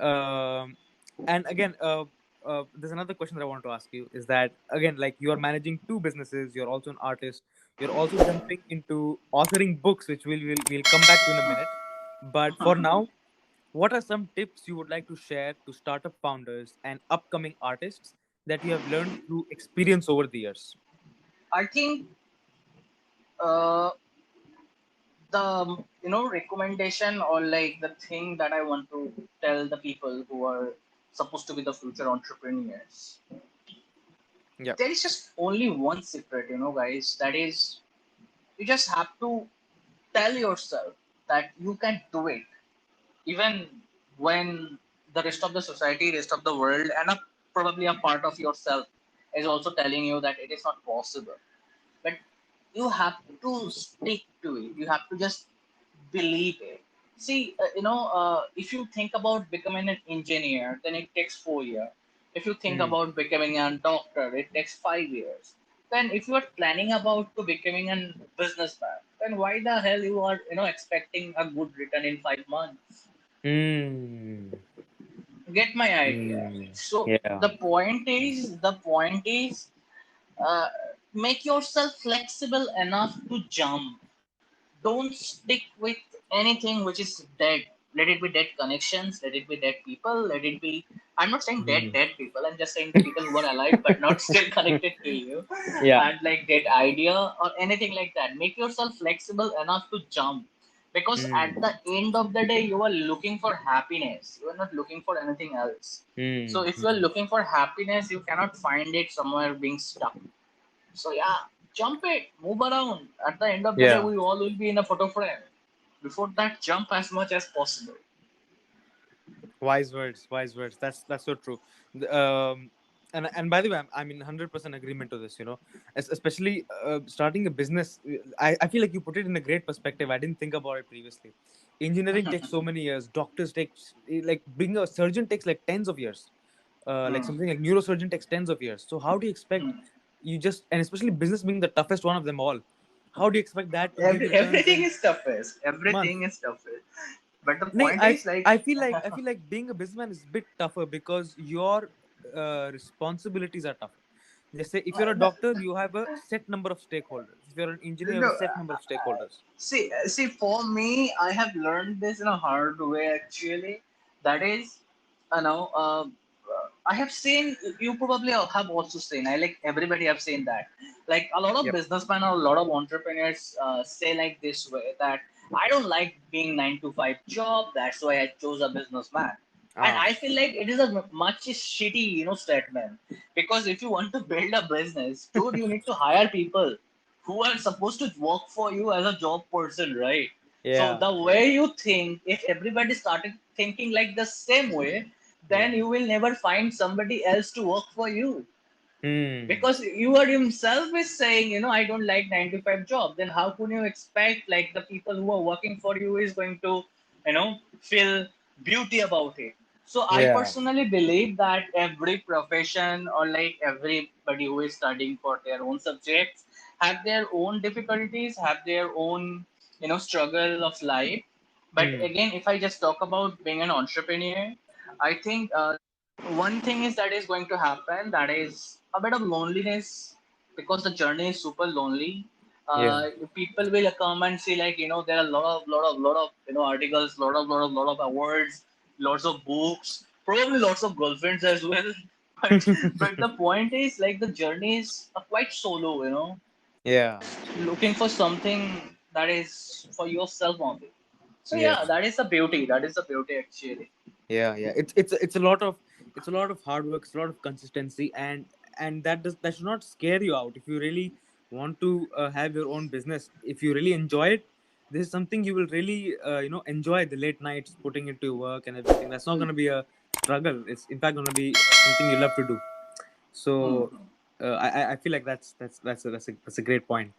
Um, and again, there's another question that I want to ask you is that again, like you are managing two businesses, you're also an artist, you're also jumping into authoring books, which we'll come back to in a minute. But for now, what are some tips you would like to share to startup founders and upcoming artists that you have learned through experience over the years? I think uh, the recommendation or like the thing that I want to tell the people who are supposed to be the future entrepreneurs, Yeah. there is just only one secret, guys. That is, you just have to tell yourself that you can do it, even when the rest of the society, rest of the world, and probably a part of yourself is also telling you that it is not possible. But you have to stick to it. You have to just believe it. See, if you think about becoming an engineer, then it takes 4 years. If you think Mm. about becoming a doctor, it takes 5 years. Then, if you are planning about to becoming a businessman, then why the hell you are expecting a good return in 5 months? Mm. Get my idea. Mm. So Yeah. the point is, uh, make yourself flexible enough to jump. Don't stick with anything which is dead. Let it be dead connections, let it be dead people, let it be, I'm not saying Mm. dead people, I'm just saying the people who are alive but not still connected to you, Yeah. and like dead idea or anything like that. Make yourself flexible enough to jump, because at Mm. the end of the day you are looking for happiness, you are not looking for anything else. So Mm. if you are Mm. looking for happiness, you cannot find it somewhere being stuck. So yeah, jump it, move around. At the end of the day, Yeah. we all will be in a photo frame. Before that, jump as much as possible. Wise words. Wise words. That's so true. And by the way, I'm in 100% agreement to this. Especially starting a business. I feel like you put it in a great perspective. I didn't think about it previously. Engineering takes so many years. Doctors takes like being a surgeon takes like tens of years. Like Hmm. something like neurosurgeon takes tens of years. So how do you expect Hmm. you just and especially business being the toughest one of them all? How do you expect that to give returns Everything in is toughest. months? Everything is toughest. But the No, point is like, I feel like being a businessman is a bit tougher because your responsibilities are tougher. Just say if you're a no, doctor, you have a set number of stakeholders. If you're an engineer, you have no, a set number of stakeholders. see, for me, I have learned this in a hard way actually. That is, I have seen. You probably have also seen. I like everybody have seen that. Like a lot of Yep. businessmen or a lot of entrepreneurs say like this way that I don't like being 9 to 5 job. That's why I chose a businessman. And Ah. I feel like it is a much shitty, statement, because if you want to build a business, dude, you need to hire people who are supposed to work for you as a job person, right? So Yeah. the Yeah. way you think, if everybody started thinking like the same way, then Yeah. you will never find somebody else to work for you. Hmm. Because you are himself is saying, I don't like 9 to 5 job. Then how can you expect like the people who are working for you is going to, feel beauty about it? So I Yeah. personally believe that every profession or like everybody who is studying for their own subjects have their own difficulties, have their own, struggle of life. But Hmm. again, if I just talk about being an entrepreneur, I think one thing is that is going to happen, that is a bit of loneliness, because the journey is super lonely. Yeah. People will come and see, like, there are a lot of articles, lot of awards, lots of books, probably lots of girlfriends as well. But the point is, like, the journey is quite solo, Yeah. looking for something that is for yourself only. So Yeah. yeah, that is the beauty. That is the beauty actually. Yeah. Yeah. It's a lot of hard work. It's a lot of consistency, and that should not scare you out. If you really want to have your own business, if you really enjoy it, this is something you will really enjoy the late nights putting into work and everything. That's not going to be a struggle. It's in fact going to be something you love to do. So Hmm. I feel like that's a great point.